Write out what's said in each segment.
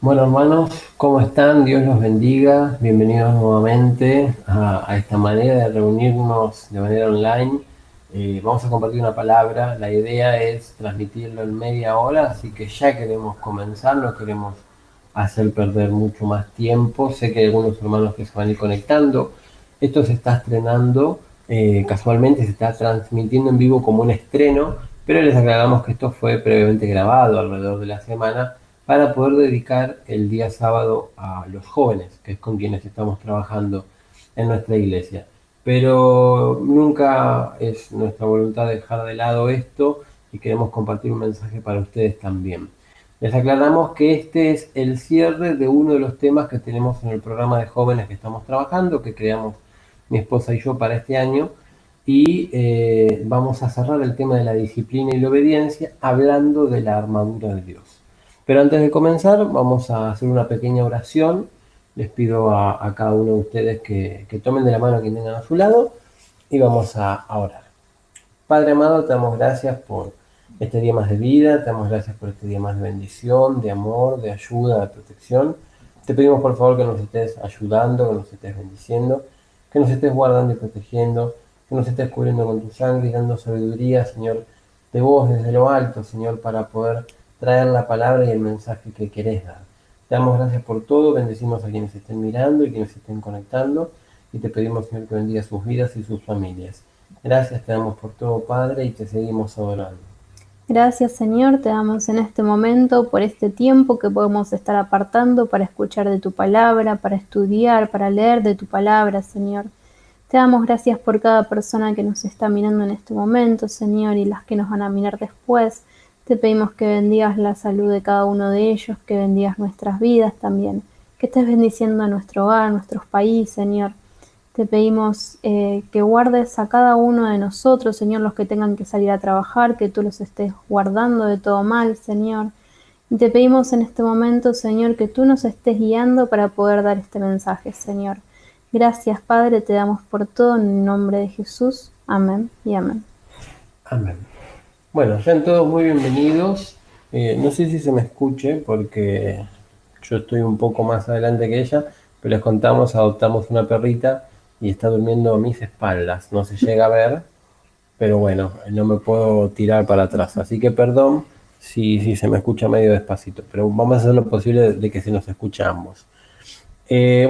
Bueno, hermanos, ¿cómo están? Dios los bendiga. Bienvenidos nuevamente a esta manera de reunirnos de manera online. Vamos a compartir una palabra. La idea es transmitirlo en media hora, así que ya queremos comenzar, no queremos hacer perder mucho más tiempo. Sé que hay algunos hermanos que se van a ir conectando. Esto se está estrenando, casualmente se está transmitiendo en vivo como un estreno, pero les aclaramos que esto fue previamente grabado alrededor de la semana para poder dedicar el día sábado a los jóvenes, que es con quienes estamos trabajando en nuestra iglesia. Pero nunca es nuestra voluntad dejar de lado esto y queremos compartir un mensaje para ustedes también. Les aclaramos que este es el cierre de uno de los temas que tenemos en el programa de jóvenes que estamos trabajando, que creamos mi esposa y yo para este año, y vamos a cerrar el tema de la disciplina y la obediencia hablando de la armadura de Dios. Pero antes de comenzar, vamos a hacer una pequeña oración. Les pido a cada uno de ustedes que tomen de la mano a quien tengan a su lado y vamos a orar. Padre amado, te damos gracias por este día más de vida, te damos gracias por este día más de bendición, de amor, de ayuda, de protección. Te pedimos por favor que nos estés ayudando, que nos estés bendiciendo, que nos estés guardando y protegiendo, que nos estés cubriendo con tu sangre y dando sabiduría, Señor, de vos desde lo alto, Señor, para poder traer la palabra y el mensaje que querés dar. Te damos gracias por todo, bendecimos a quienes estén mirando y quienes estén conectando y te pedimos, Señor, que bendiga sus vidas y sus familias. Gracias te damos por todo, Padre, y te seguimos adorando. Gracias, Señor, te damos en este momento por este tiempo que podemos estar apartando para escuchar de tu palabra, para estudiar, para leer de tu palabra, Señor. Te damos gracias por cada persona que nos está mirando en este momento, Señor, y las que nos van a mirar después. Te pedimos que bendigas la salud de cada uno de ellos, que bendigas nuestras vidas también, que estés bendiciendo a nuestro hogar, nuestros países, Señor. Te pedimos que guardes a cada uno de nosotros, Señor, los que tengan que salir a trabajar, que tú los estés guardando de todo mal, Señor. Y te pedimos en este momento, Señor, que tú nos estés guiando para poder dar este mensaje, Señor. Gracias, Padre, te damos por todo en el nombre de Jesús. Amén y amén. Amén. Bueno, sean todos muy bienvenidos. No sé si se me escuche porque yo estoy un poco más adelante que ella, pero les contamos, adoptamos una perrita y está durmiendo a mis espaldas. No se llega a ver, pero bueno, no me puedo tirar para atrás. Así que perdón si se me escucha medio despacito, pero vamos a hacer lo posible de que se nos escuche a ambos.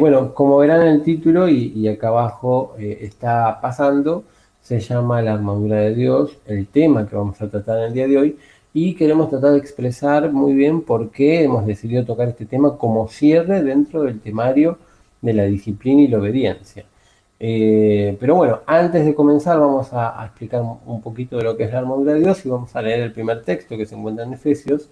Bueno, como verán en el título y acá abajo está pasando, se llama la armadura de Dios, el tema que vamos a tratar en el día de hoy, y queremos tratar de expresar muy bien por qué hemos decidido tocar este tema como cierre dentro del temario de la disciplina y la obediencia. Pero bueno, antes de comenzar vamos a explicar un poquito de lo que es la armadura de Dios y vamos a leer el primer texto que se encuentra en Efesios.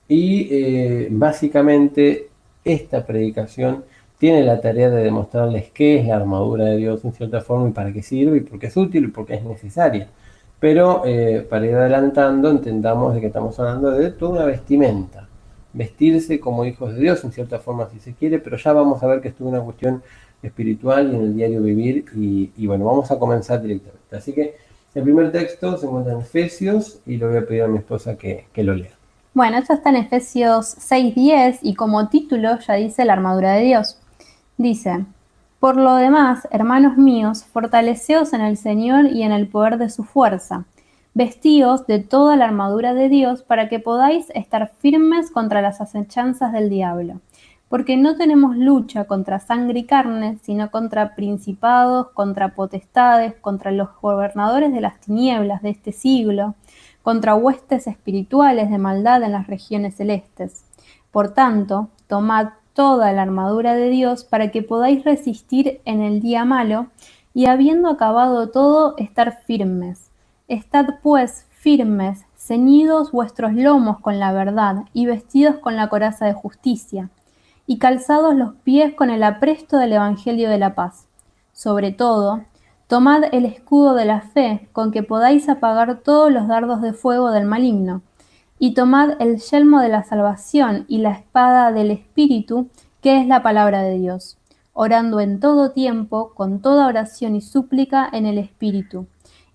Y básicamente esta predicación tiene la tarea de demostrarles qué es la armadura de Dios en cierta forma y para qué sirve y por qué es útil y por qué es necesaria. Pero para ir adelantando, entendamos de que estamos hablando de toda una vestimenta. Vestirse como hijos de Dios en cierta forma si se quiere, pero ya vamos a ver que esto es una cuestión espiritual y en el diario vivir. Y bueno, vamos a comenzar directamente. Así que el primer texto se encuentra en Efesios y le voy a pedir a mi esposa que lo lea. Bueno, esto está en Efesios 6:10 y como título ya dice la armadura de Dios. Dice: Por lo demás, hermanos míos, fortaleceos en el Señor y en el poder de su fuerza. Vestíos de toda la armadura de Dios para que podáis estar firmes contra las acechanzas del diablo. Porque no tenemos lucha contra sangre y carne, sino contra principados, contra potestades, contra los gobernadores de las tinieblas de este siglo, contra huestes espirituales de maldad en las regiones celestes. Por tanto, tomad toda la armadura de Dios para que podáis resistir en el día malo y habiendo acabado todo, estar firmes. Estad pues firmes, ceñidos vuestros lomos con la verdad y vestidos con la coraza de justicia y calzados los pies con el apresto del Evangelio de la paz. Sobre todo, tomad el escudo de la fe, con que podáis apagar todos los dardos de fuego del maligno, y tomad el yelmo de la salvación y la espada del Espíritu, que es la palabra de Dios, orando en todo tiempo, con toda oración y súplica en el Espíritu,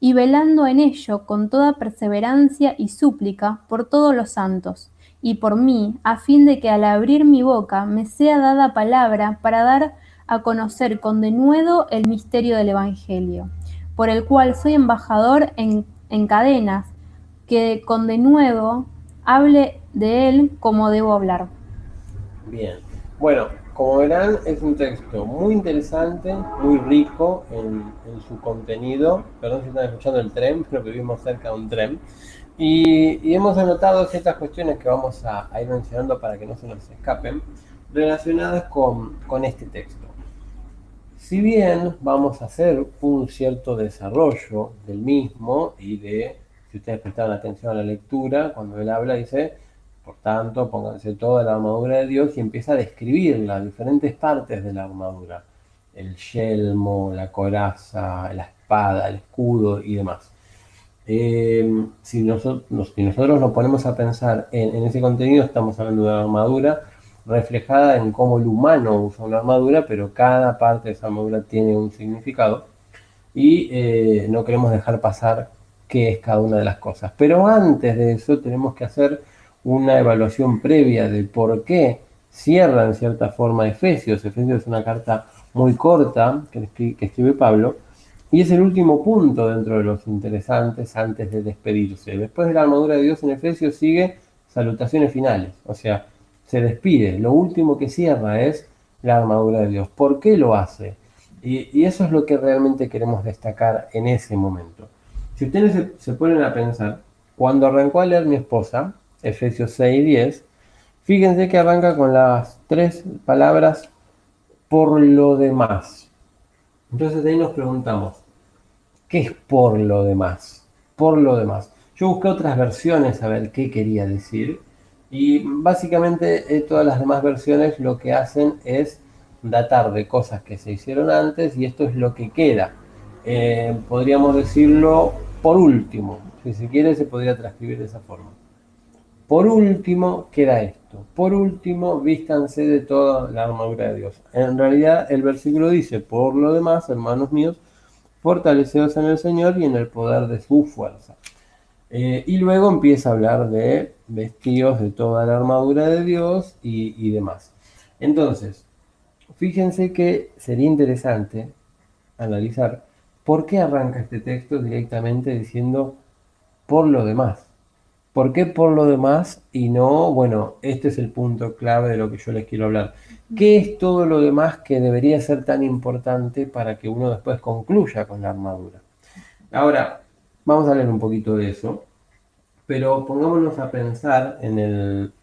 y velando en ello con toda perseverancia y súplica por todos los santos, y por mí, a fin de que al abrir mi boca me sea dada palabra para dar a conocer con denuedo el misterio del Evangelio, por el cual soy embajador en cadenas, que con denuedo hable de él como debo hablar. Bien. Bueno, como verán, es un texto muy interesante, muy rico en su contenido. Perdón si están escuchando el tren, pero vivimos cerca de un tren. Y hemos anotado ciertas cuestiones que vamos a ir mencionando para que no se nos escapen, relacionadas con este texto. Si bien vamos a hacer un cierto desarrollo del mismo y si ustedes prestaron atención a la lectura, cuando él habla dice, por tanto, pónganse toda la armadura de Dios y empieza a describir las diferentes partes de la armadura. El yelmo, la coraza, la espada, el escudo y demás. Si nosotros nos ponemos a pensar en ese contenido, estamos hablando de una armadura reflejada en cómo el humano usa una armadura, pero cada parte de esa armadura tiene un significado y no queremos dejar pasar qué es cada una de las cosas. Pero antes de eso tenemos que hacer una evaluación previa de por qué cierra en cierta forma Efesios. Efesios es una carta muy corta que escribe Pablo, y es el último punto dentro de los interesantes antes de despedirse. Después de la armadura de Dios en Efesios sigue salutaciones finales, o sea, se despide. Lo último que cierra es la armadura de Dios. ¿Por qué lo hace? Y eso es lo que realmente queremos destacar en ese momento. Si ustedes se ponen a pensar, cuando arrancó a leer mi esposa, Efesios 6:10, fíjense que arranca con las tres palabras por lo demás. Entonces ahí nos preguntamos, ¿qué es por lo demás? Por lo demás. Yo busqué otras versiones a ver qué quería decir y básicamente todas las demás versiones lo que hacen es datar de cosas que se hicieron antes y esto es lo que queda. Podríamos decirlo por último, si se quiere se podría transcribir de esa forma. Por último queda esto. Por último, vístanse de toda la armadura de Dios. En realidad el versículo dice, por lo demás, hermanos míos, fortaleceos en el Señor y en el poder de su fuerza. Y luego empieza a hablar de vestidos de toda la armadura de Dios y demás. Entonces, fíjense que sería interesante analizar por qué arranca este texto directamente diciendo por lo demás. ¿Por qué por lo demás y no? Bueno, este es el punto clave de lo que yo les quiero hablar. ¿Qué es todo lo demás que debería ser tan importante para que uno después concluya con la armadura? Ahora, vamos a leer un poquito de eso, pero pongámonos a pensar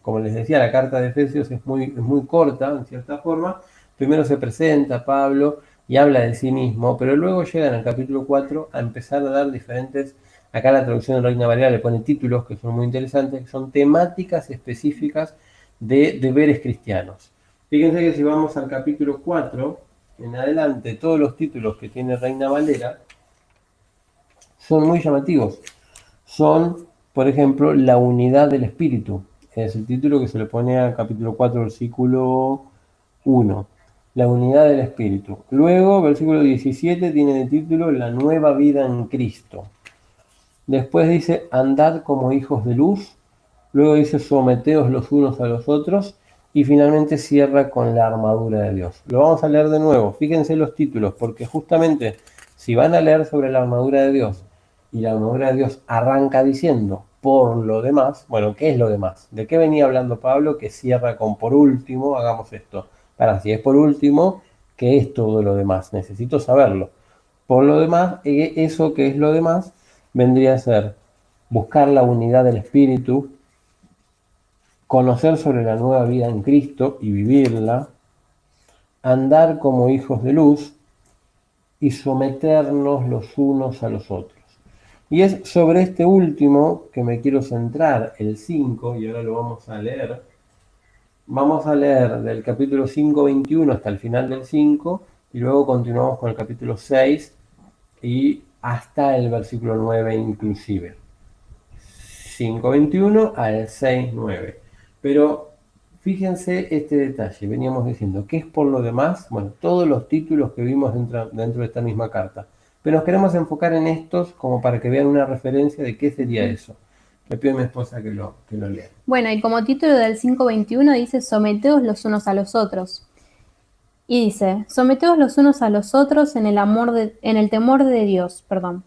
como les decía, la carta de Efesios es muy corta, en cierta forma. Primero se presenta Pablo y habla de sí mismo, pero luego llega en el capítulo 4 a empezar a dar diferentes. Acá la traducción de Reina Valera le pone títulos que son muy interesantes, que son temáticas específicas de deberes cristianos. Fíjense que si vamos al capítulo 4, en adelante, todos los títulos que tiene Reina Valera son muy llamativos. Son, por ejemplo, la unidad del Espíritu. Es el título que se le pone al capítulo 4, versículo 1. La unidad del Espíritu. Luego, versículo 17 tiene de título la nueva vida en Cristo. Después dice, andad como hijos de luz. Luego dice, someteos los unos a los otros. Y finalmente cierra con la armadura de Dios. Lo vamos a leer de nuevo. Fíjense los títulos, porque justamente si van a leer sobre la armadura de Dios, y la armadura de Dios arranca diciendo, por lo demás, bueno, ¿qué es lo demás? ¿De qué venía hablando Pablo? Que cierra con por último, hagamos esto. Para, si es por último, ¿qué es todo lo demás? Necesito saberlo. Por lo demás, eso que es lo demás, vendría a ser buscar la unidad del Espíritu, conocer sobre la nueva vida en Cristo y vivirla, andar como hijos de luz y someternos los unos a los otros. Y es sobre este último que me quiero centrar, el 5, y ahora lo vamos a leer. Vamos a leer del capítulo 5:21 hasta el final del 5, y luego continuamos con el capítulo 6 y hasta el versículo 9 inclusive. 5:21 al 6:9. Pero fíjense este detalle, veníamos diciendo, ¿qué es por lo demás? Bueno, todos los títulos que vimos dentro de esta misma carta. Pero nos queremos enfocar en estos como para que vean una referencia de qué sería eso. Le pido a mi esposa que lo lea. Bueno, y como título del 5:21 dice, someteos los unos a los otros. Y dice, someteos los unos a los otros en en el temor de Dios, perdón.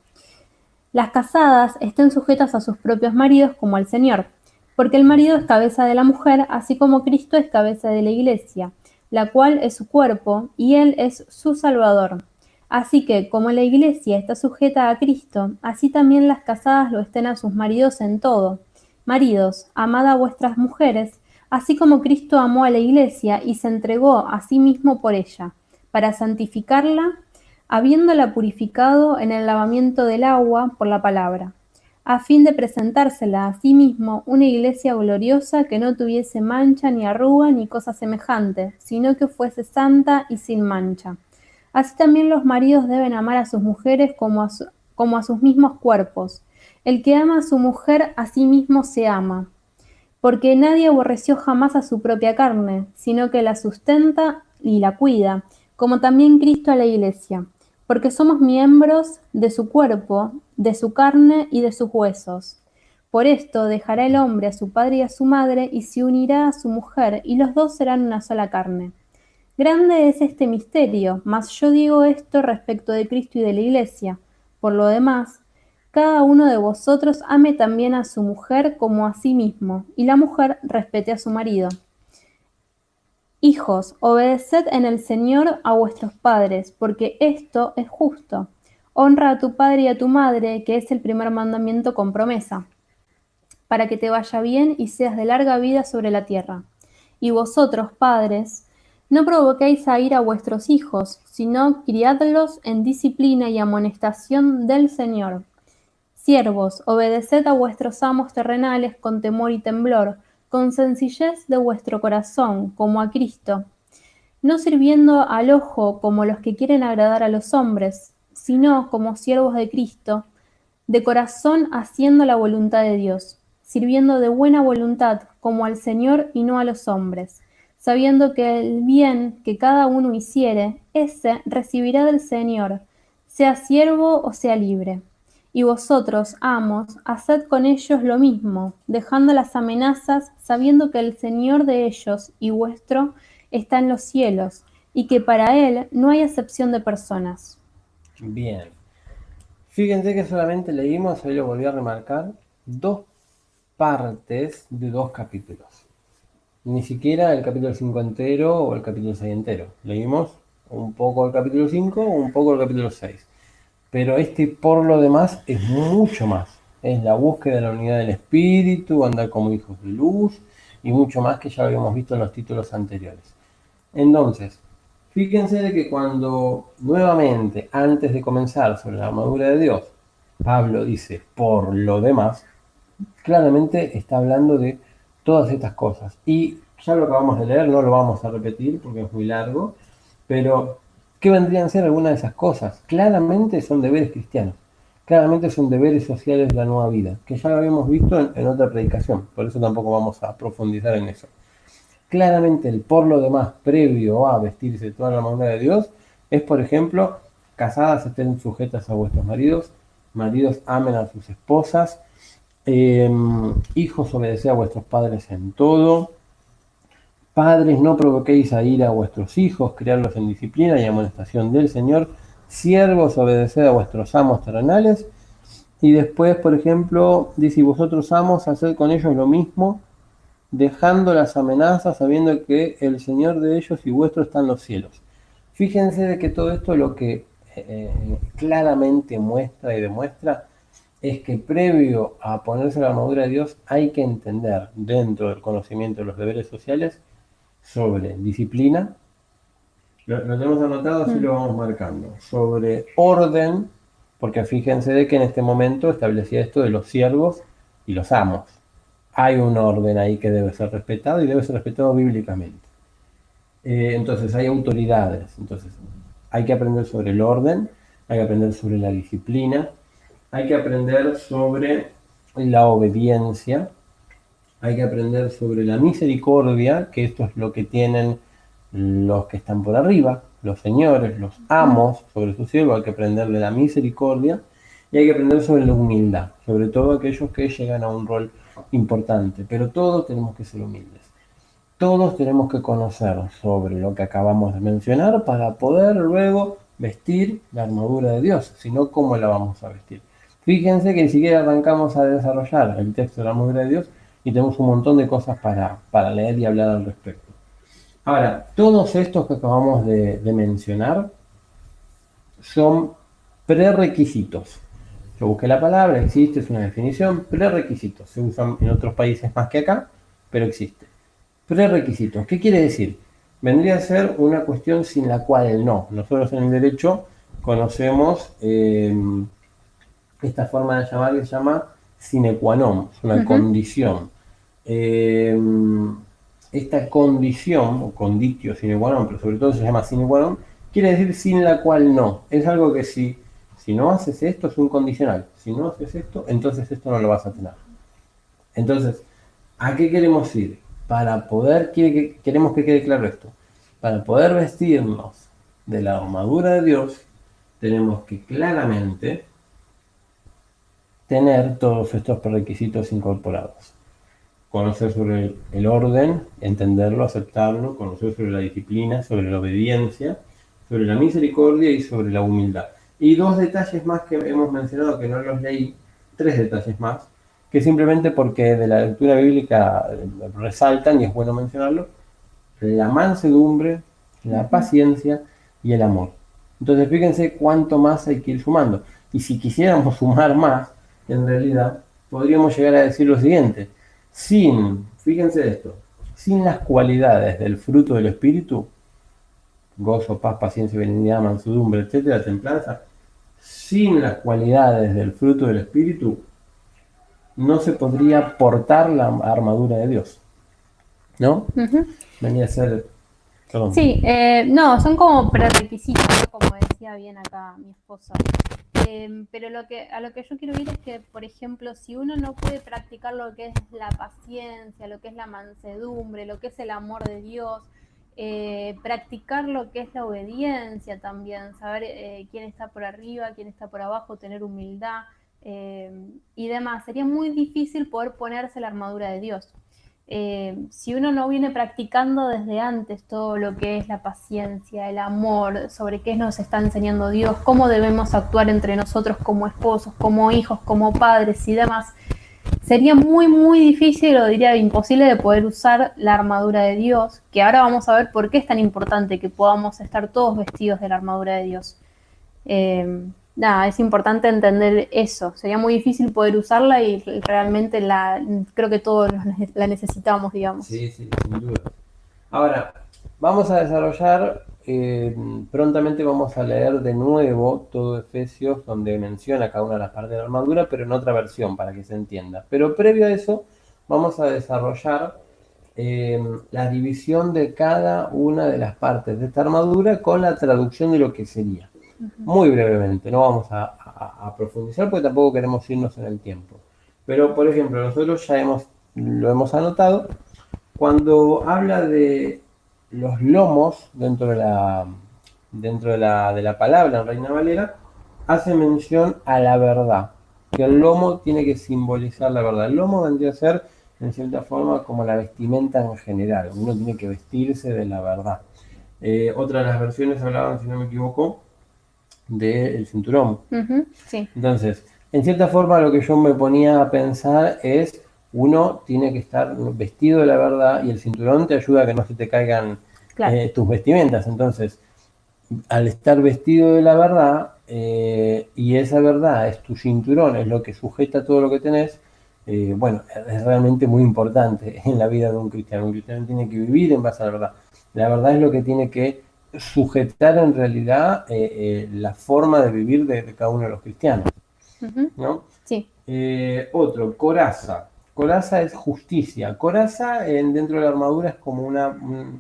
Las casadas estén sujetas a sus propios maridos como al Señor, porque el marido es cabeza de la mujer, así como Cristo es cabeza de la Iglesia, la cual es su cuerpo, y Él es su Salvador. Así que, como la Iglesia está sujeta a Cristo, así también las casadas lo estén a sus maridos en todo. Maridos, amad a vuestras mujeres, así como Cristo amó a la Iglesia y se entregó a sí mismo por ella, para santificarla, habiéndola purificado en el lavamiento del agua por la palabra, a fin de presentársela a sí mismo una iglesia gloriosa que no tuviese mancha ni arruga ni cosa semejante, sino que fuese santa y sin mancha. Así también los maridos deben amar a sus mujeres como a sus mismos cuerpos. El que ama a su mujer a sí mismo se ama, porque nadie aborreció jamás a su propia carne, sino que la sustenta y la cuida, como también Cristo a la Iglesia, porque somos miembros de su cuerpo, de su carne y de sus huesos. Por esto dejará el hombre a su padre y a su madre, y se unirá a su mujer, y los dos serán una sola carne. Grande es este misterio, mas yo digo esto respecto de Cristo y de la Iglesia. Por lo demás, cada uno de vosotros ame también a su mujer como a sí mismo, y la mujer respete a su marido. Hijos, obedeced en el Señor a vuestros padres, porque esto es justo. Honra a tu padre y a tu madre, que es el primer mandamiento con promesa, para que te vaya bien y seas de larga vida sobre la tierra. Y vosotros, padres, no provoquéis a ir a vuestros hijos, sino criadlos en disciplina y amonestación del Señor. Siervos, obedeced a vuestros amos terrenales con temor y temblor, con sencillez de vuestro corazón, como a Cristo, no sirviendo al ojo como los que quieren agradar a los hombres, sino como siervos de Cristo, de corazón haciendo la voluntad de Dios, sirviendo de buena voluntad como al Señor y no a los hombres, sabiendo que el bien que cada uno hiciere, ese recibirá del Señor, sea siervo o sea libre. Y vosotros, amos, haced con ellos lo mismo, dejando las amenazas, sabiendo que el Señor de ellos y vuestro está en los cielos, y que para Él no hay acepción de personas. Bien. Fíjense que solamente leímos, ahí lo volví a remarcar, dos partes de dos capítulos. Ni siquiera el capítulo 5 entero o el capítulo 6 entero. Leímos un poco el capítulo 5 o un poco el capítulo 6. Pero este por lo demás es mucho más. Es la búsqueda de la unidad del espíritu, andar como hijos de luz y mucho más que ya lo habíamos visto en los títulos anteriores. Entonces, fíjense de que cuando nuevamente, antes de comenzar sobre la armadura de Dios, Pablo dice por lo demás, claramente está hablando de todas estas cosas. Y ya lo acabamos de leer, no lo vamos a repetir porque es muy largo, pero ¿qué vendrían a ser algunas de esas cosas? Claramente son deberes cristianos, claramente son deberes sociales de la nueva vida, que ya lo habíamos visto en otra predicación, por eso tampoco vamos a profundizar en eso. Claramente el por lo demás previo a vestirse toda la armadura de Dios es, por ejemplo, casadas estén sujetas a vuestros maridos, maridos amen a sus esposas, hijos obedeced a vuestros padres en todo, padres no provoquéis a ira a vuestros hijos, criarlos en disciplina y amonestación del Señor, siervos obedeced a vuestros amos terrenales, y después, por ejemplo, dice, y vosotros amos, haced con ellos lo mismo, dejando las amenazas, sabiendo que el Señor de ellos y vuestro está en los cielos. Fíjense de que todo esto lo que claramente muestra y demuestra es que previo a ponerse la armadura de Dios hay que entender dentro del conocimiento de los deberes sociales sobre disciplina, lo tenemos anotado, así lo vamos marcando, sobre orden, porque fíjense de que en este momento establecía esto de los siervos y los amos. Hay un orden ahí que debe ser respetado y debe ser respetado bíblicamente. Entonces hay autoridades, entonces hay que aprender sobre el orden, hay que aprender sobre la disciplina, hay que aprender sobre la obediencia, hay que aprender sobre la misericordia, que esto es lo que tienen los que están por arriba, los señores, los amos sobre sus siervos, hay que aprender de la misericordia, y hay que aprender sobre la humildad, sobre todo aquellos que llegan a un rol importante, pero todos tenemos que ser humildes. Todos tenemos que conocer sobre lo que acabamos de mencionar para poder luego vestir la armadura de Dios, si no, ¿cómo la vamos a vestir? Fíjense que ni siquiera arrancamos a desarrollar el texto de la armadura de Dios y tenemos un montón de cosas para leer y hablar al respecto. Ahora, todos estos que acabamos de mencionar son prerequisitos. Yo busqué la palabra, existe, es una definición, prerequisitos. Se usan en otros países más que acá, pero existe. Prerequisitos, ¿qué quiere decir? Vendría a ser una cuestión sin la cual no. Nosotros en el derecho conocemos esta forma de llamar que se llama sine qua non, es una condición. Esta condición, o conditio sine qua non, pero sobre todo se llama sine qua non, quiere decir sin la cual no. Es algo que si no haces esto es un condicional. Si no haces esto, entonces esto no lo vas a tener. Entonces, ¿a qué queremos ir? Para poder, queremos que quede claro esto. Para poder vestirnos de la armadura de Dios, tenemos que claramente tener todos estos requisitos incorporados. Conocer sobre el orden, entenderlo, aceptarlo, conocer sobre la disciplina, sobre la obediencia, sobre la misericordia y sobre la humildad. Y dos detalles más que hemos mencionado que no los leí, tres detalles más, que simplemente porque de la lectura bíblica resaltan, y es bueno mencionarlo, la mansedumbre, la paciencia y el amor. Entonces fíjense cuánto más hay que ir sumando. Y si quisiéramos sumar más, en realidad podríamos llegar a decir lo siguiente: fíjense esto, sin las cualidades del fruto del Espíritu, gozo, paz, paciencia, benignidad, mansedumbre, etcétera, templanza, sin las cualidades del fruto del Espíritu, no se podría portar la armadura de Dios, ¿no? Venía a ser, perdón. Sí, no, son como prerequisitos, ¿no? Como decía bien acá mi esposa. Pero a lo que yo quiero ir es que, por ejemplo, si uno no puede practicar lo que es la paciencia, lo que es la mansedumbre, lo que es el amor de Dios, practicar lo que es la obediencia también, saber quién está por arriba, quién está por abajo, tener humildad y demás, sería muy difícil poder ponerse la armadura de Dios. Si uno no viene practicando desde antes todo lo que es la paciencia, el amor, sobre qué nos está enseñando Dios, cómo debemos actuar entre nosotros como esposos, como hijos, como padres y demás, sería muy, muy difícil, o diría imposible, de poder usar la armadura de Dios, que ahora vamos a ver por qué es tan importante que podamos estar todos vestidos de la armadura de Dios. Nada, es importante entender eso. Sería muy difícil poder usarla y realmente creo que todos la necesitamos, digamos. Sí, sí, sin duda. Ahora, vamos a desarrollar, prontamente vamos a leer de nuevo todo Efesios, donde menciona cada una de las partes de la armadura, pero en otra versión, para que se entienda. Pero previo a eso, vamos a desarrollar la división de cada una de las partes de esta armadura con la traducción de lo que sería. Muy brevemente, no vamos a profundizar porque tampoco queremos irnos en el tiempo. Pero, por ejemplo, nosotros ya lo hemos anotado. Cuando habla de los lomos dentro de la palabra en Reina Valera, hace mención a la verdad, que el lomo tiene que simbolizar la verdad. El lomo vendría a ser, en cierta forma, como la vestimenta en general. Uno tiene que vestirse de la verdad. Otra de las versiones hablaban, si no me equivoco, del cinturón. Sí. Entonces, en cierta forma, lo que yo me ponía a pensar es: uno tiene que estar vestido de la verdad y el cinturón te ayuda a que no se te caigan tus vestimentas. Entonces, al estar vestido de la verdad, y esa verdad es tu cinturón, es lo que sujeta todo lo que tenés, bueno, es realmente muy importante en la vida de un cristiano. Un cristiano tiene que vivir en base a la verdad. La verdad es lo que tiene que sujetar en realidad la forma de vivir de cada uno de los cristianos, ¿no? Sí. Otro, coraza. Coraza es justicia. Coraza dentro de la armadura es como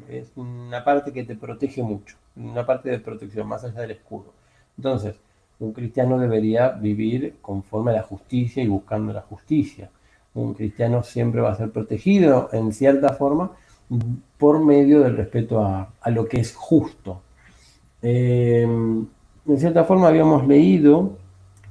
es una parte que te protege mucho, una parte de protección más allá del escudo. Entonces, un cristiano debería vivir conforme a la justicia y buscando la justicia. Un cristiano siempre va a ser protegido en cierta forma por medio del respeto a lo que es justo. En cierta forma habíamos leído,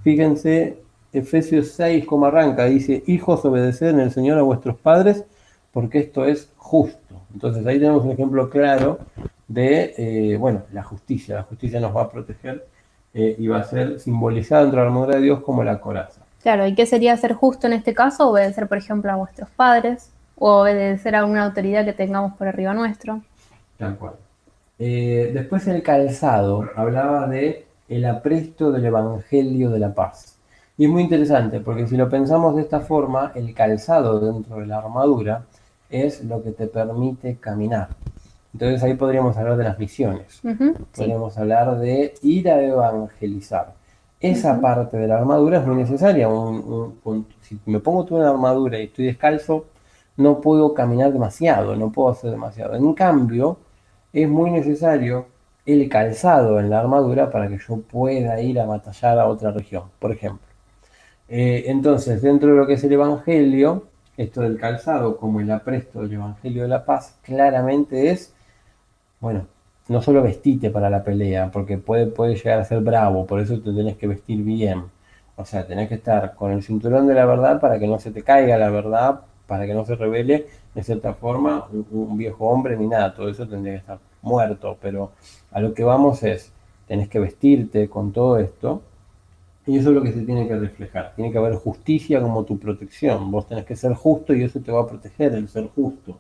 Fíjense, Efesios 6, como arranca, dice, hijos, obedeced en el Señor a vuestros padres, porque esto es justo. Entonces ahí tenemos un ejemplo claro de, bueno, la justicia. La justicia nos va a proteger y va a ser simbolizada dentro de la armadura de Dios como la coraza. Claro, ¿y qué sería ser justo en este caso? Obedecer, por ejemplo, a vuestros padres o obedecer a una autoridad que tengamos por arriba nuestro. Tal cual. Después el calzado hablaba de el apresto del Evangelio de la Paz. Y es muy interesante porque si lo pensamos de esta forma, el calzado dentro de la armadura es lo que te permite caminar. Entonces ahí podríamos hablar de las misiones. Sí. Podríamos hablar de ir a evangelizar. Esa parte de la armadura es muy necesaria. Si me pongo toda una armadura y estoy descalzo, no puedo caminar demasiado, no puedo hacer demasiado. En cambio, es muy necesario el calzado en la armadura para que yo pueda ir a batallar a otra región, por ejemplo. Entonces, dentro de lo que es el Evangelio, esto del calzado como el apresto del Evangelio de la Paz, claramente es, bueno, no solo vestite para la pelea, porque puede llegar a ser bravo, por eso te tenés que vestir bien. O sea, tenés que estar con el cinturón de la verdad para que no se te caiga la verdad, para que no se revele de cierta forma un viejo hombre ni nada, todo eso tendría que estar muerto, pero a lo que vamos es, tenés que vestirte con todo esto, y eso es lo que se tiene que reflejar. Tiene que haber justicia como tu protección. Vos tenés que ser justo y eso te va a proteger, el ser justo.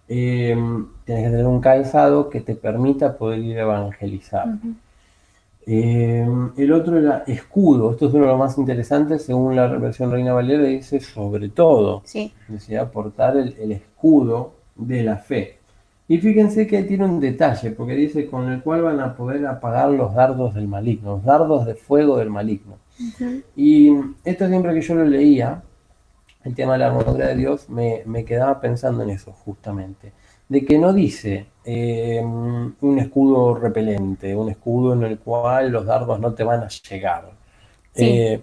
Tienes que tener un calzado que te permita poder ir a evangelizar. El otro era escudo. Esto es uno de los más interesantes. Según la versión Reina Valera, dice sobre todo. Sí. Decía portar el escudo de la fe. Y fíjense que tiene un detalle, porque dice con el cual van a poder apagar los dardos del maligno, los dardos de fuego del maligno. Y esto siempre que yo lo leía, el tema de la armadura de Dios, me quedaba pensando en eso justamente. De que no dice un escudo repelente, un escudo en el cual los dardos no te van a llegar. Sí.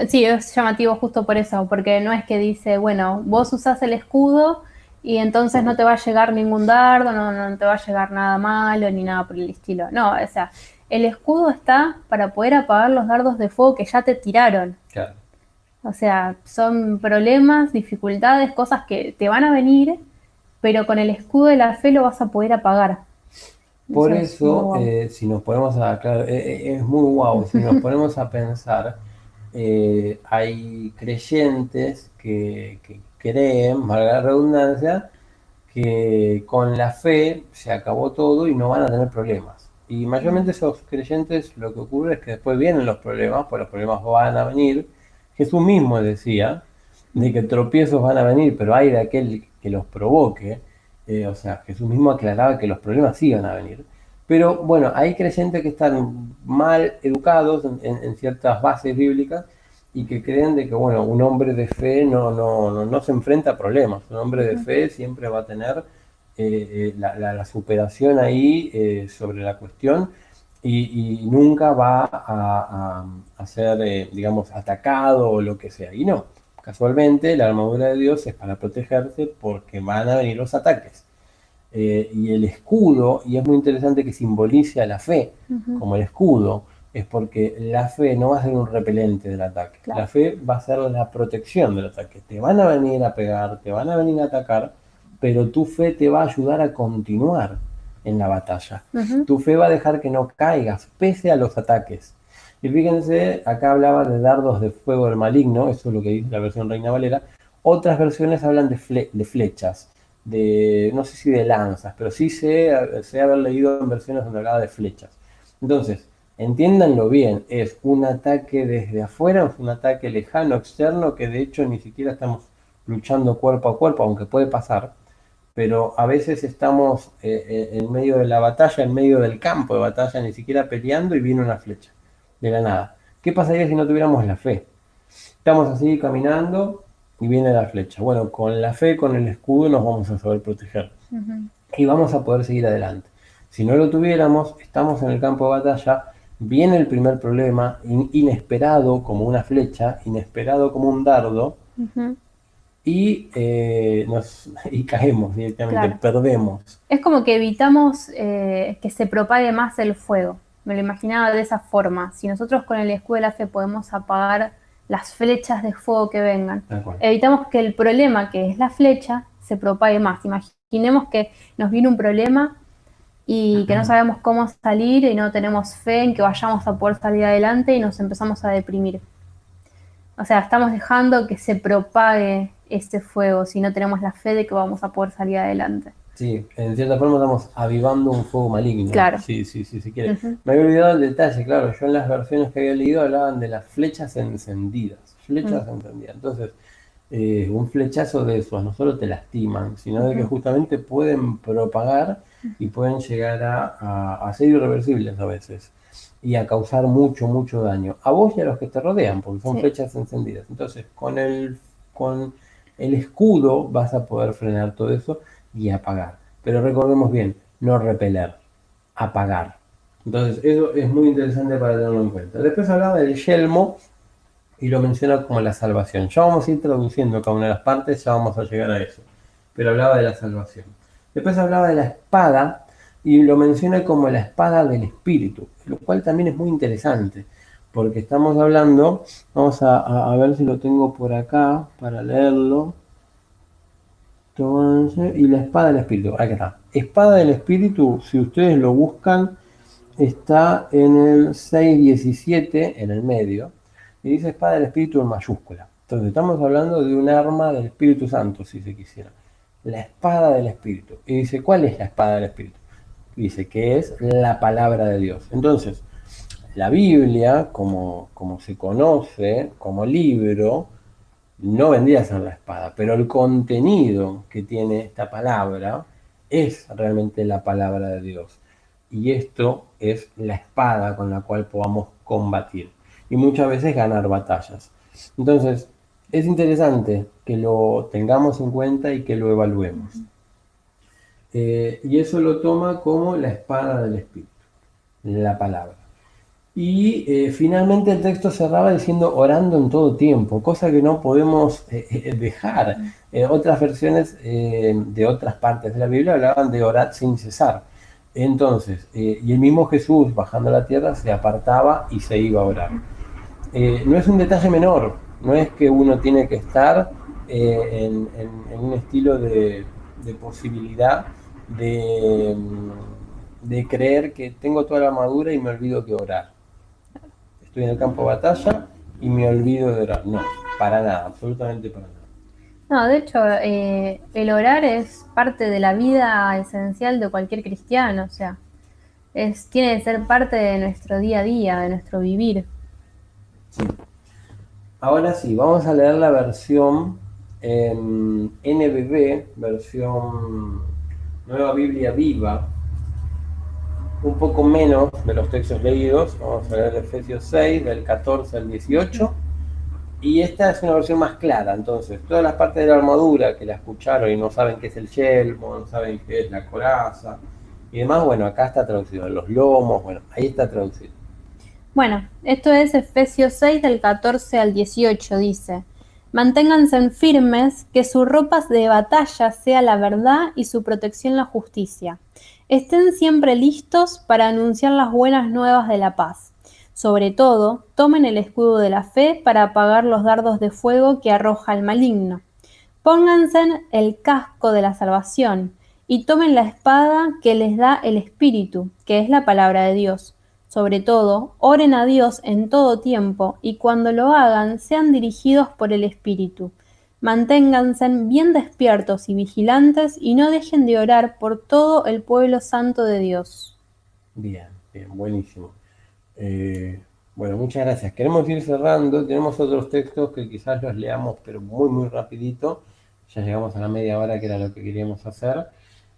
Sí, es llamativo justo por eso, porque no es que dice, bueno, vos usás el escudo y entonces no te va a llegar ningún dardo, no te va a llegar nada malo ni nada por el estilo. No, o sea, el escudo está para poder apagar los dardos de fuego que ya te tiraron. Claro. O sea, son problemas, dificultades, cosas que te van a venir, pero con el escudo de la fe lo vas a poder apagar. Por eso, si nos ponemos a, claro, es muy guau, si nos ponemos a pensar, hay creyentes que creen, valga la redundancia, que con la fe se acabó todo y no van a tener problemas. Y mayormente esos creyentes lo que ocurre es que después vienen los problemas, pues los problemas van a venir. Jesús mismo decía de que tropiezos van a venir, pero hay de aquel que los provoque. O sea, Jesús mismo aclaraba que los problemas sí van a venir. Pero bueno, hay creyentes que están mal educados en ciertas bases bíblicas y que creen de que, bueno, un hombre de fe no se enfrenta a problemas. Un hombre de fe siempre va a tener la superación ahí sobre la cuestión y nunca va a ser, digamos, atacado o lo que sea. Y no, casualmente la armadura de Dios es para protegerse porque van a venir los ataques. Y el escudo, y es muy interesante que simbolice a la fe como el escudo, es porque la fe no va a ser un repelente del ataque. Claro. La fe va a ser la protección del ataque. Te van a venir a pegar, te van a venir a atacar, pero tu fe te va a ayudar a continuar en la batalla. Tu fe va a dejar que no caigas, pese a los ataques. Y fíjense, acá hablaba de dardos de fuego del maligno, eso es lo que dice la versión Reina Valera. Otras versiones hablan de flechas, no sé si de lanzas, pero sí sé haber leído en versiones donde hablaba de flechas. Entonces, entiéndanlo bien, es un ataque desde afuera, es un ataque lejano, externo, que de hecho ni siquiera estamos luchando cuerpo a cuerpo, aunque puede pasar, pero a veces estamos en medio de la batalla, en medio del campo de batalla, ni siquiera peleando y viene una flecha de la nada. ¿Qué pasaría si no tuviéramos la fe? Estamos así caminando y viene la flecha. Bueno, con la fe, con el escudo nos vamos a saber proteger y vamos a poder seguir adelante. Si no lo tuviéramos, estamos en el campo de batalla, viene el primer problema, inesperado como una flecha, inesperado como un dardo, y caemos directamente, claro. Perdemos. Es como que evitamos que se propague más el fuego. me lo imaginaba de esa forma. Si nosotros con el escudo de la fe podemos apagar las flechas de fuego que vengan, evitamos que el problema, que es la flecha, se propague más. Imaginemos que nos viene un problema y que no sabemos cómo salir y no tenemos fe en que vayamos a poder salir adelante y nos empezamos a deprimir. O sea, estamos dejando que se propague este fuego si no tenemos la fe de que vamos a poder salir adelante. Sí, en cierta forma estamos avivando un fuego maligno. Claro. Sí, si quiere. Me había olvidado el detalle, claro. Yo en las versiones que había leído hablaban de las flechas encendidas. Flechas encendidas. Entonces, un flechazo de esos no solo te lastiman, sino de que justamente pueden propagar y pueden llegar a ser irreversibles a veces y a causar mucho daño a vos y a los que te rodean, porque son flechas encendidas. Entonces, con el escudo vas a poder frenar todo eso y apagar. Pero recordemos bien, no repeler, apagar. Entonces, eso es muy interesante para tenerlo en cuenta. Después hablaba del yelmo y lo menciona como la salvación. Ya vamos a ir traduciendo cada una de las partes, ya vamos a llegar a eso. Pero hablaba de la salvación. Después hablaba de la espada y lo menciona como la espada del espíritu, lo cual también es muy interesante, porque estamos hablando, vamos a ver si lo tengo por acá para leerlo. Y la espada del espíritu, aquí está. Espada del espíritu, si ustedes lo buscan, está en el 6:17, en el medio, y dice espada del espíritu en mayúscula. Entonces estamos hablando de un arma del Espíritu Santo, si se quisiera. La espada del espíritu. Y dice, ¿cuál es la espada del espíritu? Dice que es la palabra de Dios. Entonces, la Biblia, como se conoce, como libro, no vendría a ser la espada, pero el contenido que tiene esta palabra es realmente la palabra de Dios. Y esto es la espada con la cual podamos combatir y muchas veces ganar batallas. Entonces, es interesante que lo tengamos en cuenta y que lo evaluemos. Y eso lo toma como la espada del Espíritu, la palabra. Y finalmente el texto cerraba diciendo orando en todo tiempo, cosa que no podemos dejar. Otras versiones de otras partes de la Biblia hablaban de orar sin cesar. Entonces, y el mismo Jesús bajando a la tierra se apartaba y se iba a orar. No es un detalle menor, no es que uno tiene que estar en un estilo de posibilidad de creer que tengo toda la armadura y me olvido que orar. Estoy en el campo de batalla y me olvido de orar. No, para nada, absolutamente para nada. No, de hecho, el orar es parte de la vida esencial de cualquier cristiano, o sea, tiene que ser parte de nuestro día a día, de nuestro vivir. Sí. Ahora sí, vamos a leer la versión en NBV, versión Nueva Biblia Viva, un poco menos de los textos leídos. Vamos a leer Efesios 6, del 14 al 18. Y esta es una versión más clara. Entonces, todas las partes de la armadura que la escucharon y no saben qué es el yelmo, no saben qué es la coraza y demás, bueno, acá está traducido. Los lomos, bueno, ahí está traducido. Bueno, esto es Efesios 6, del 14 al 18, dice: manténganse firmes, que su ropa de batalla sea la verdad y su protección la justicia. Estén siempre listos para anunciar las buenas nuevas de la paz. Sobre todo, tomen el escudo de la fe para apagar los dardos de fuego que arroja el maligno. Pónganse el casco de la salvación y tomen la espada que les da el Espíritu, que es la palabra de Dios. Sobre todo, oren a Dios en todo tiempo y cuando lo hagan, sean dirigidos por el Espíritu. Manténganse bien despiertos y vigilantes y no dejen de orar por todo el pueblo santo de Dios. Bien, buenísimo. Bueno, muchas gracias. Queremos ir cerrando. Tenemos otros textos que quizás los leamos, pero muy rapidito. Ya llegamos a la media hora, que era lo que queríamos hacer.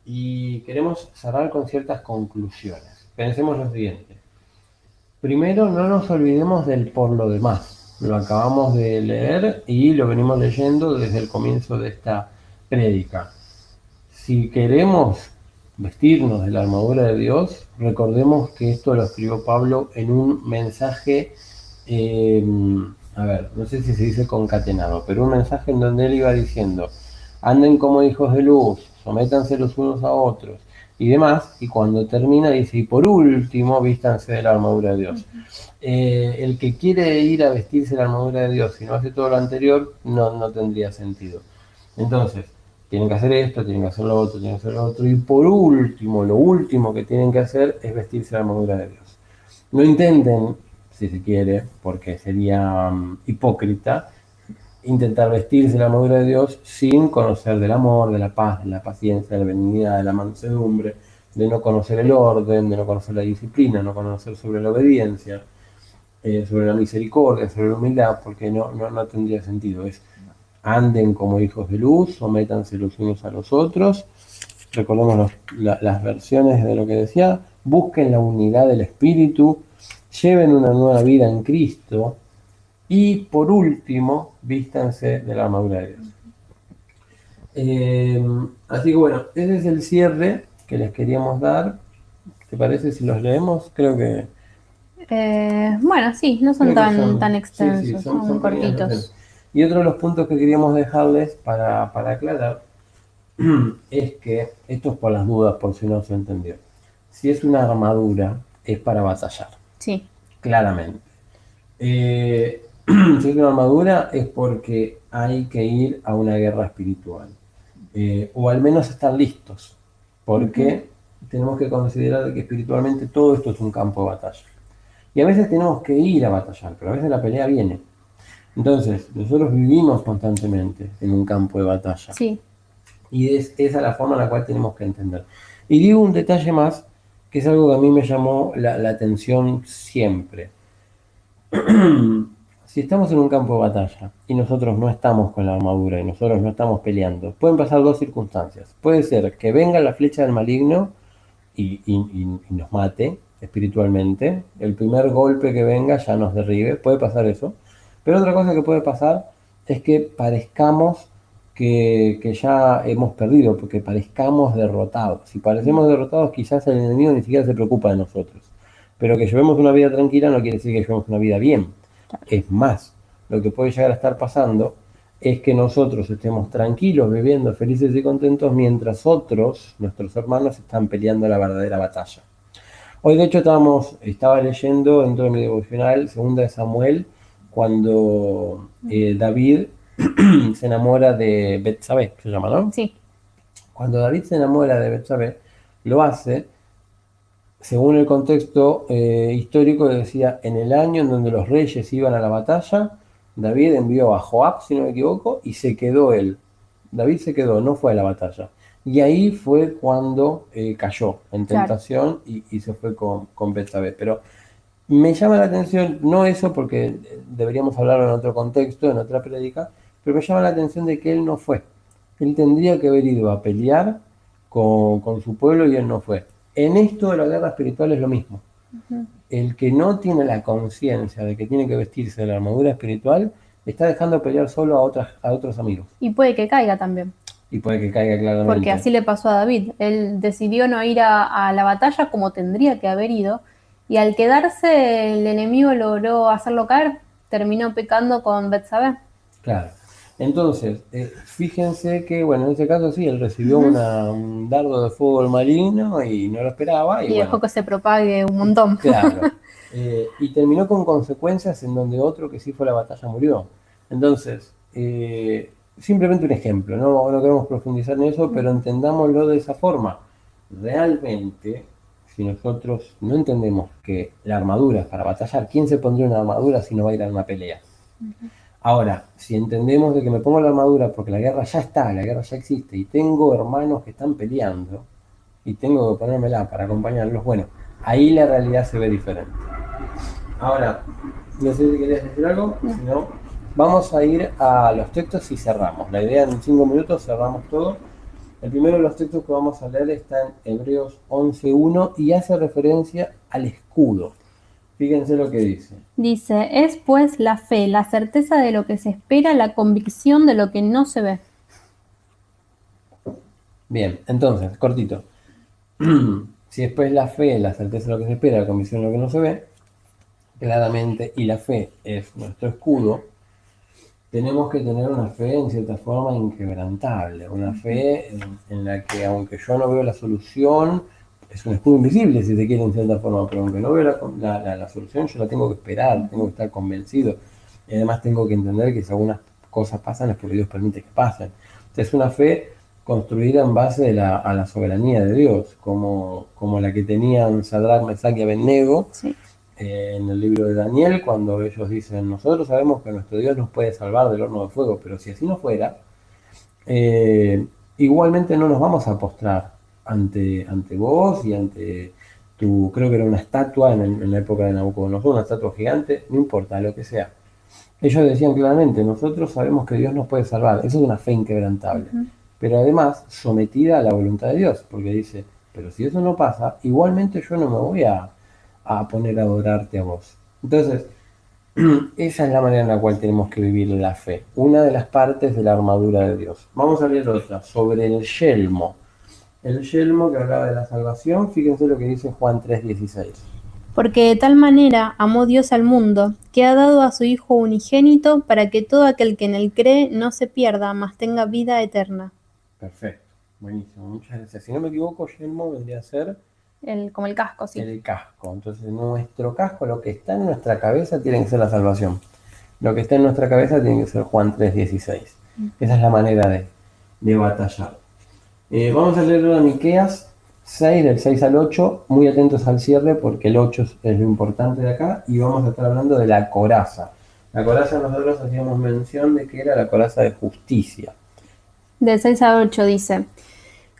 Y queremos cerrar con ciertas conclusiones. Pensemos lo siguiente. Primero, no nos olvidemos del por lo demás. Lo acabamos de leer y lo venimos leyendo desde el comienzo de esta prédica. Si queremos vestirnos de la armadura de Dios, recordemos que esto lo escribió Pablo en un mensaje, no sé si se dice concatenado, pero un mensaje en donde él iba diciendo: anden como hijos de luz, sométanse los unos a otros, y demás, y cuando termina dice, y por último, vístanse de la armadura de Dios. El que quiere ir a vestirse de la armadura de Dios y no hace todo lo anterior, no tendría sentido. Entonces, tienen que hacer esto, tienen que hacer lo otro, tienen que hacer lo otro, y por último, lo último que tienen que hacer es vestirse de la armadura de Dios. No intenten, si se quiere, porque sería hipócrita, intentar vestirse de la armadura de Dios sin conocer del amor, de la paz, de la paciencia, de la benignidad, de la mansedumbre, de no conocer el orden, de no conocer la disciplina, no conocer sobre la obediencia, sobre la misericordia, sobre la humildad, porque no tendría sentido. Es anden como hijos de luz, sométanse los unos a los otros. Recordemos las versiones de lo que decía, busquen la unidad del espíritu, lleven una nueva vida en Cristo y por último, vístanse de la armadura de Dios. Así que bueno, ese es el cierre que les queríamos dar. ¿Te parece si los leemos? Creo que... Bueno, sí, no son tan extensos, sí, son cortitos. Y otro de los puntos que queríamos dejarles para aclarar es que, esto es por las dudas, por si no se entendió. Si es una armadura, es para batallar. Sí. Claramente. Si es una armadura, es porque hay que ir a una guerra espiritual. O al menos estar listos. Porque tenemos que considerar que espiritualmente todo esto es un campo de batalla. Y a veces tenemos que ir a batallar, pero a veces la pelea viene. Entonces, nosotros vivimos constantemente en un campo de batalla. Sí. Y es esa la forma en la cual tenemos que entender. Y digo un detalle más, que es algo que a mí me llamó la atención siempre. Si estamos en un campo de batalla y nosotros no estamos con la armadura y nosotros no estamos peleando, pueden pasar dos circunstancias. Puede ser que venga la flecha del maligno y nos mate espiritualmente. El primer golpe que venga ya nos derribe, puede pasar eso. Pero otra cosa que puede pasar es que parezcamos que ya hemos perdido, porque parezcamos derrotados. Si parecemos derrotados, quizás el enemigo ni siquiera se preocupa de nosotros. Pero que llevemos una vida tranquila no quiere decir que llevemos una vida bien. Es más, lo que puede llegar a estar pasando es que nosotros estemos tranquilos, viviendo felices y contentos, mientras otros, nuestros hermanos, están peleando la verdadera batalla. Hoy de hecho estaba leyendo dentro de mi devocional 2 de Samuel, cuando David se enamora de Betsabé, se llama, ¿no? Sí. Cuando David se enamora de Betsabé, lo hace según el contexto histórico, decía, en el año en donde los reyes iban a la batalla, David envió a Joab, si no me equivoco, y se quedó él. David se quedó, no fue a la batalla. Y ahí fue cuando cayó en tentación y se fue con Betsabé. Pero me llama la atención, no eso porque deberíamos hablarlo en otro contexto, en otra prédica, pero me llama la atención de que él no fue. Él tendría que haber ido a pelear con su pueblo y él no fue. En esto de la guerra espiritual es lo mismo. El que no tiene la conciencia de que tiene que vestirse de la armadura espiritual, está dejando pelear solo a otros amigos. Y puede que caiga también. Y puede que caiga claramente. Porque así le pasó a David. Él decidió no ir a la batalla como tendría que haber ido. Y al quedarse, el enemigo logró hacerlo caer. Terminó pecando con Betsabé. Claro. Entonces, fíjense que, bueno, en ese caso sí, él recibió un dardo de fuego maligno y no lo esperaba. Y dejó que se propague un montón. Claro. Y terminó con consecuencias en donde otro que sí fue a la batalla murió. Entonces, simplemente un ejemplo, no queremos profundizar en eso, pero entendámoslo de esa forma. Realmente, si nosotros no entendemos que la armadura es para batallar, ¿quién se pondría una armadura si no va a ir a una pelea? Ahora, si entendemos de que me pongo la armadura porque la guerra ya está, la guerra ya existe y tengo hermanos que están peleando y tengo que ponérmela para acompañarlos, bueno, ahí la realidad se ve diferente. Ahora, no sé si querías decir algo, si no, vamos a ir a los textos y cerramos. La idea en 5 minutos cerramos todo. El primero de los textos que vamos a leer está en Hebreos 11:1 y hace referencia al escudo. Fíjense lo que dice. Dice, es pues la fe, la certeza de lo que se espera, la convicción de lo que no se ve. Bien, entonces, cortito. Si es pues la fe, la certeza de lo que se espera, la convicción de lo que no se ve, claramente, y la fe es nuestro escudo, tenemos que tener una fe en cierta forma inquebrantable, una fe en la que aunque yo no veo la solución, es un escudo invisible si se quiere en cierta forma, pero aunque no veo la solución, yo la tengo que esperar, tengo que estar convencido. Y además tengo que entender que si algunas cosas pasan es porque Dios permite que pasen. Entonces es una fe construida en base a la soberanía de Dios, como la que tenían Sadrach, Mesach y Abednego, Sí. en el libro de Daniel, cuando ellos dicen, nosotros sabemos que nuestro Dios nos puede salvar del horno de fuego, pero si así no fuera, eh, igualmente no nos vamos a postrar ante vos y ante tu, creo que era una estatua en la época de Nabucodonosor, una estatua gigante, no importa, lo que sea. Ellos decían claramente, nosotros sabemos que Dios nos puede salvar, eso es una fe inquebrantable, Ujú. pero además sometida a la voluntad de Dios, porque dice, pero si eso no pasa, igualmente yo no me voy a poner a adorarte a vos. Entonces, esa es la manera en la cual tenemos que vivir la fe, una de las partes de la armadura de Dios. Vamos a leer otra, sobre el yelmo. El yelmo que hablaba de la salvación, fíjense lo que dice Juan 3:16. Porque de tal manera amó Dios al mundo, que ha dado a su Hijo unigénito, para que todo aquel que en él cree no se pierda, mas tenga vida eterna. Perfecto, buenísimo, muchas gracias. Si no me equivoco, yelmo vendría a ser Como el casco, sí. el casco. Entonces, nuestro casco, lo que está en nuestra cabeza, tiene que ser la salvación. Lo que está en nuestra cabeza tiene que ser Juan 3:16. Esa es la manera de batallar. Vamos a leer ahora Miqueas 6, del 6 al 8. Muy atentos al cierre porque el 8 es lo importante de acá. Y vamos a estar hablando de la coraza. La coraza nosotros hacíamos mención de que era la coraza de justicia. Del 6 al 8 dice,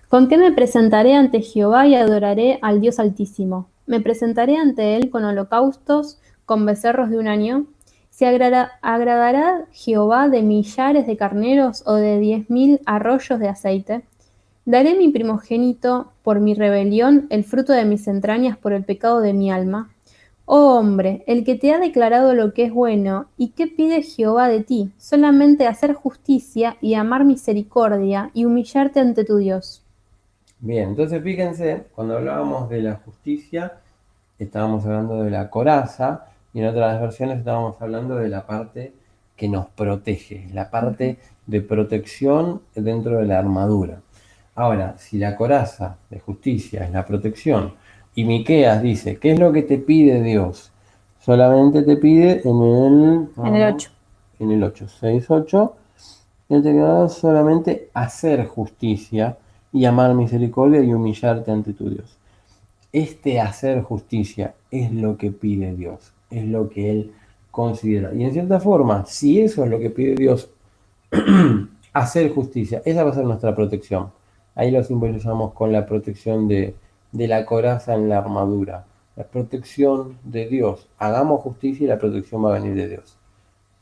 ¿con qué me presentaré ante Jehová y adoraré al Dios Altísimo? ¿Me presentaré ante él con holocaustos, con becerros de un año? ¿Se agradará Jehová de millares de carneros o de 10.000 arroyos de aceite? ¿Daré mi primogénito por mi rebelión, el fruto de mis entrañas por el pecado de mi alma? Oh hombre, el que te ha declarado lo que es bueno, ¿y qué pide Jehová de ti? Solamente hacer justicia y amar misericordia y humillarte ante tu Dios. Bien, entonces fíjense, cuando hablábamos de la justicia, estábamos hablando de la coraza y en otras versiones estábamos hablando de la parte que nos protege, la parte de protección dentro de la armadura. Ahora, si la coraza de justicia es la protección y Miqueas dice, ¿qué es lo que te pide Dios? Solamente te pide En el 8. en el 8, 6, 8, y te queda solamente hacer justicia y amar misericordia y humillarte ante tu Dios. Este hacer justicia es lo que pide Dios, es lo que Él considera. Y en cierta forma, si eso es lo que pide Dios, hacer justicia, esa va a ser nuestra protección. Ahí lo simbolizamos con la protección de la coraza en la armadura. La protección de Dios. Hagamos justicia y la protección va a venir de Dios.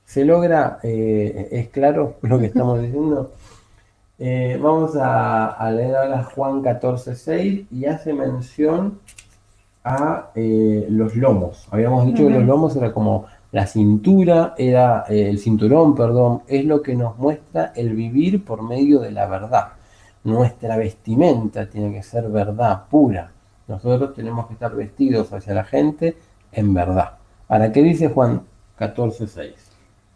¿Se logra? ¿Es claro lo que estamos diciendo? Vamos a leer ahora Juan 14:6 y hace mención a los lomos. Habíamos dicho que los lomos era como la cintura, era el cinturón, perdón, es lo que nos muestra el vivir por medio de la verdad. Nuestra vestimenta tiene que ser verdad pura. Nosotros tenemos que estar vestidos hacia la gente en verdad. Ahora, ¿qué dice Juan 14:6?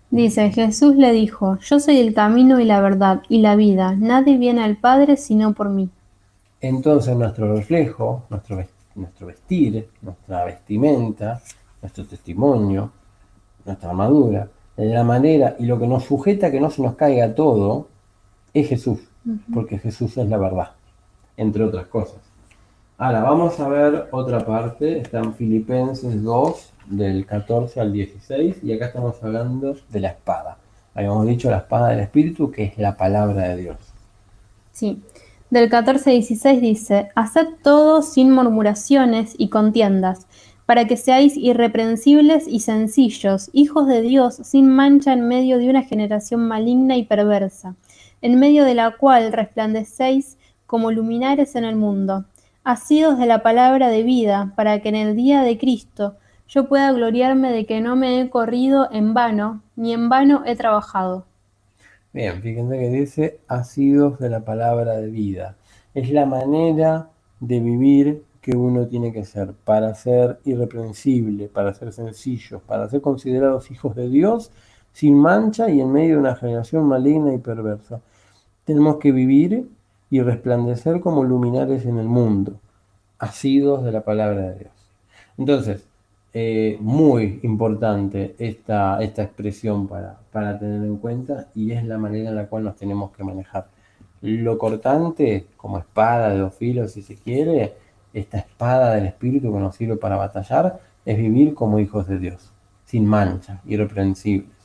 Dice, Jesús le dijo, yo soy el camino y la verdad y la vida, nadie viene al Padre sino por mí. Entonces nuestro reflejo, nuestro vestir, nuestra vestimenta, nuestro testimonio, nuestra armadura, la manera y lo que nos sujeta a que no se nos caiga todo, es Jesús, porque Jesús es la verdad, entre otras cosas. Ahora vamos a ver otra parte, está en Filipenses 2, del 14 al 16, y acá estamos hablando de la espada. Habíamos dicho la espada del Espíritu, que es la palabra de Dios. Sí. Del 14 al 16 dice, haced todo sin murmuraciones y contiendas, para que seáis irreprensibles y sencillos, hijos de Dios sin mancha en medio de una generación maligna y perversa, en medio de la cual resplandecéis como luminares en el mundo, asidos de la palabra de vida, para que en el día de Cristo yo pueda gloriarme de que no me he corrido en vano, ni en vano he trabajado. Bien, fíjense que dice asidos de la palabra de vida. Es la manera de vivir que uno tiene que ser para ser irreprensible, para ser sencillos, para ser considerados hijos de Dios sin mancha y en medio de una generación maligna y perversa. Tenemos que vivir y resplandecer como luminares en el mundo, asidos de la palabra de Dios. Entonces, muy importante esta expresión para tener en cuenta, y es la manera en la cual nos tenemos que manejar. Lo cortante, como espada de dos filos, si se quiere, esta espada del Espíritu que nos sirve para batallar, es vivir como hijos de Dios, sin mancha, irreprensibles.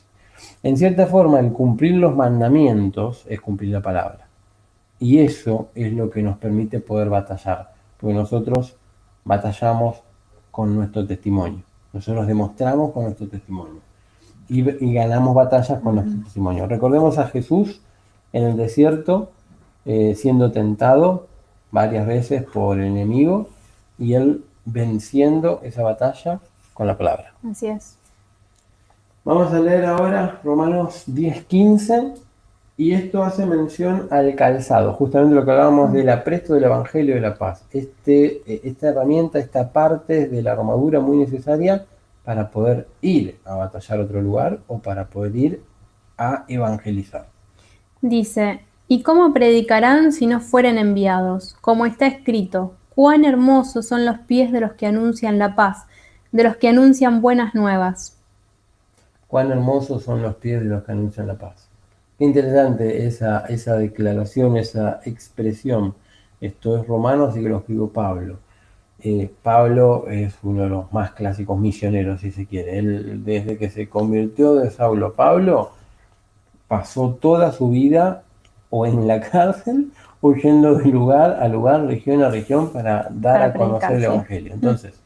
En cierta forma, el cumplir los mandamientos es cumplir la palabra. Y eso es lo que nos permite poder batallar, porque nosotros batallamos con nuestro testimonio. Nosotros demostramos con nuestro testimonio y ganamos batallas con nuestro testimonio. Recordemos a Jesús en el desierto siendo tentado varias veces por el enemigo y él venciendo esa batalla con la palabra. Así es. Vamos a leer ahora Romanos 10:15, y esto hace mención al calzado, justamente lo que hablábamos del apresto del Evangelio de la Paz. Esta herramienta, esta parte de la armadura muy necesaria para poder ir a batallar a otro lugar o para poder ir a evangelizar. Dice, ¿y cómo predicarán si no fueren enviados? Como está escrito, cuán hermosos son los pies de los que anuncian la paz, de los que anuncian buenas nuevas. Cuán hermosos son los pies de los que anuncian la paz. Qué interesante esa declaración, esa expresión. Esto es Romanos y que lo escribió Pablo. Pablo es uno de los más clásicos misioneros, si se quiere. Él, desde que se convirtió de Saulo a Pablo, pasó toda su vida o en la cárcel o yendo de lugar a lugar, región a región, para dar a conocer el Evangelio. Entonces,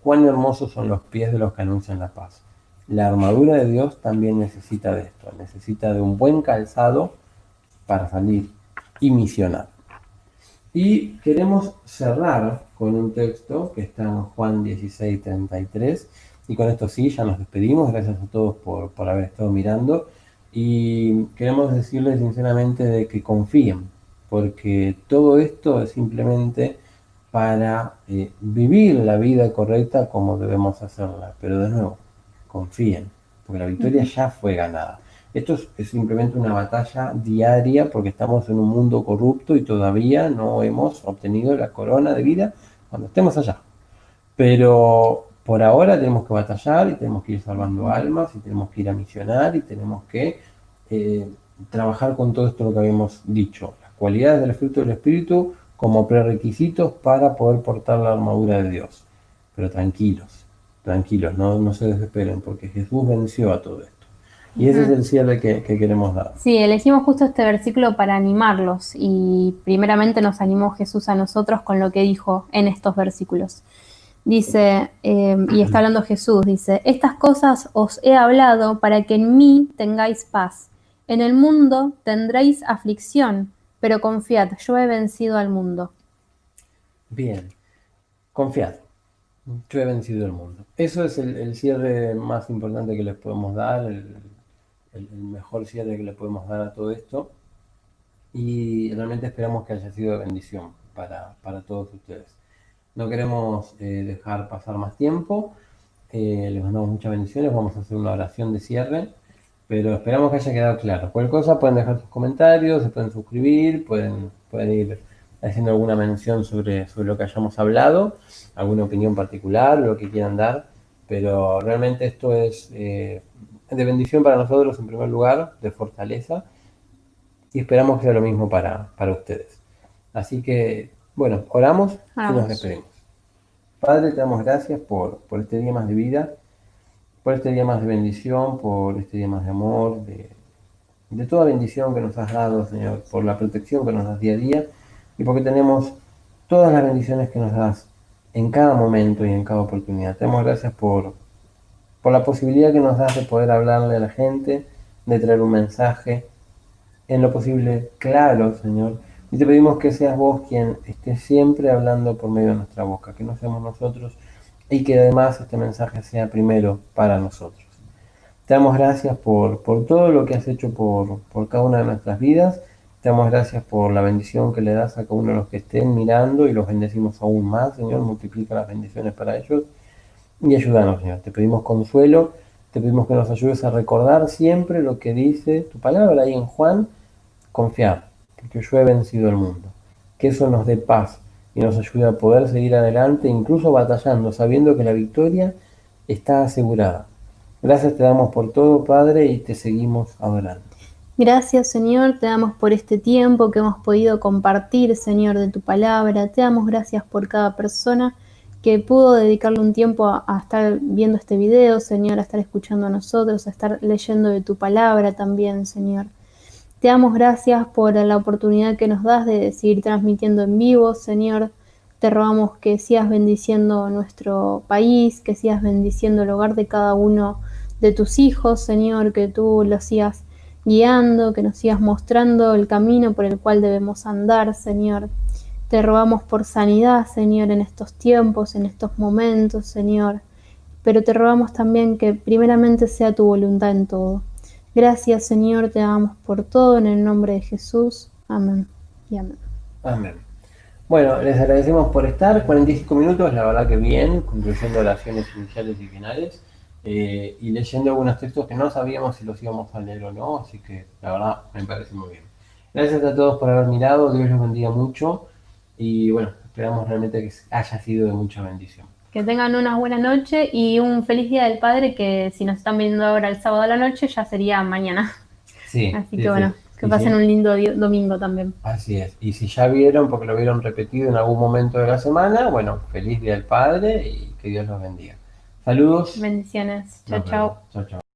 cuán hermosos son los pies de los que anuncian la paz. La armadura de Dios también necesita de esto, necesita de un buen calzado para salir y misionar. Y queremos cerrar con un texto que está en Juan 16:33, y con esto sí, ya nos despedimos. Gracias a todos por haber estado mirando, y queremos decirles sinceramente de que confíen, porque todo esto es simplemente para vivir la vida correcta como debemos hacerla, pero de nuevo, confíen, porque la victoria ya fue ganada. Esto es simplemente una batalla diaria porque estamos en un mundo corrupto y todavía no hemos obtenido la corona de vida cuando estemos allá. Pero por ahora tenemos que batallar y tenemos que ir salvando almas y tenemos que ir a misionar y tenemos que trabajar con todo esto lo que habíamos dicho. Las cualidades del fruto del Espíritu como prerequisitos para poder portar la armadura de Dios. Pero tranquilos, no se desesperen, porque Jesús venció a todo esto. Y ese es el cierre que queremos dar. Sí, elegimos justo este versículo para animarlos, y primeramente nos animó Jesús a nosotros con lo que dijo en estos versículos. Dice, y está hablando Jesús, dice, estas cosas os he hablado para que en mí tengáis paz. En el mundo tendréis aflicción, pero confiad, yo he vencido al mundo. Bien, confiad, yo he vencido el mundo. Eso es el cierre más importante que les podemos dar, el mejor cierre que le podemos dar a todo esto, y realmente esperamos que haya sido de bendición para todos ustedes. No queremos dejar pasar más tiempo, les mandamos muchas bendiciones, vamos a hacer una oración de cierre, pero esperamos que haya quedado claro. Cualquier cosa pueden dejar sus comentarios, se pueden suscribir, pueden ir haciendo alguna mención sobre lo que hayamos hablado, alguna opinión particular, lo que quieran dar, pero realmente esto es de bendición para nosotros en primer lugar, de fortaleza, y esperamos que sea lo mismo para ustedes. Así que, bueno, oramos y nos despedimos. Padre, te damos gracias por este día más de vida, por este día más de bendición, por este día más de amor, de toda bendición que nos has dado, Señor, por la protección que nos das día a día, y porque tenemos todas las bendiciones que nos das en cada momento y en cada oportunidad. Te damos gracias por la posibilidad que nos das de poder hablarle a la gente, de traer un mensaje en lo posible claro, Señor. Y te pedimos que seas vos quien esté siempre hablando por medio de nuestra boca, que no seamos nosotros, y que además este mensaje sea primero para nosotros. Te damos gracias por todo lo que has hecho por cada una de nuestras vidas. Te damos gracias por la bendición que le das a cada uno de los que estén mirando, y los bendecimos aún más, Señor. Multiplica las bendiciones para ellos y ayúdanos, Señor. Te pedimos consuelo Te pedimos que nos ayudes a recordar siempre lo que dice tu palabra ahí en Juan, confiar, porque yo he vencido el mundo. Que eso nos dé paz y nos ayude a poder seguir adelante, incluso batallando, sabiendo que la victoria está asegurada. Gracias te damos por todo, Padre, y te seguimos adorando. Gracias, Señor, te damos por este tiempo que hemos podido compartir, Señor, de tu palabra. Te damos gracias por cada persona que pudo dedicarle un tiempo a estar viendo este video, Señor, a estar escuchando a nosotros, a estar leyendo de tu palabra también, Señor. Te damos gracias por la oportunidad que nos das de seguir transmitiendo en vivo, Señor. Te rogamos que sigas bendiciendo nuestro país, que sigas bendiciendo el hogar de cada uno de tus hijos, Señor, que tú los sigas guiando, que nos sigas mostrando el camino por el cual debemos andar, Señor. Te rogamos por sanidad, Señor, en estos tiempos, en estos momentos, Señor. Pero te rogamos también que primeramente sea tu voluntad en todo. Gracias, Señor, te damos por todo en el nombre de Jesús. Amén y amén. Amén. Bueno, les agradecemos por estar. 45 minutos, la verdad que bien, concluyendo oraciones iniciales y finales. Y leyendo algunos textos que no sabíamos si los íbamos a leer o no, así que la verdad me parece muy bien. Gracias a todos por haber mirado, Dios los bendiga mucho y bueno, esperamos realmente que haya sido de mucha bendición. Que tengan una buena noche y un feliz Día del Padre, que si nos están viendo ahora el sábado a la noche ya sería mañana. Sí. Así sí, que bueno, sí. que pasen un lindo domingo también. Así es. Y si ya vieron, porque lo vieron repetido en algún momento de la semana, bueno, feliz Día del Padre y que Dios los bendiga. Saludos. Bendiciones. Chao, chao. Chao, chao.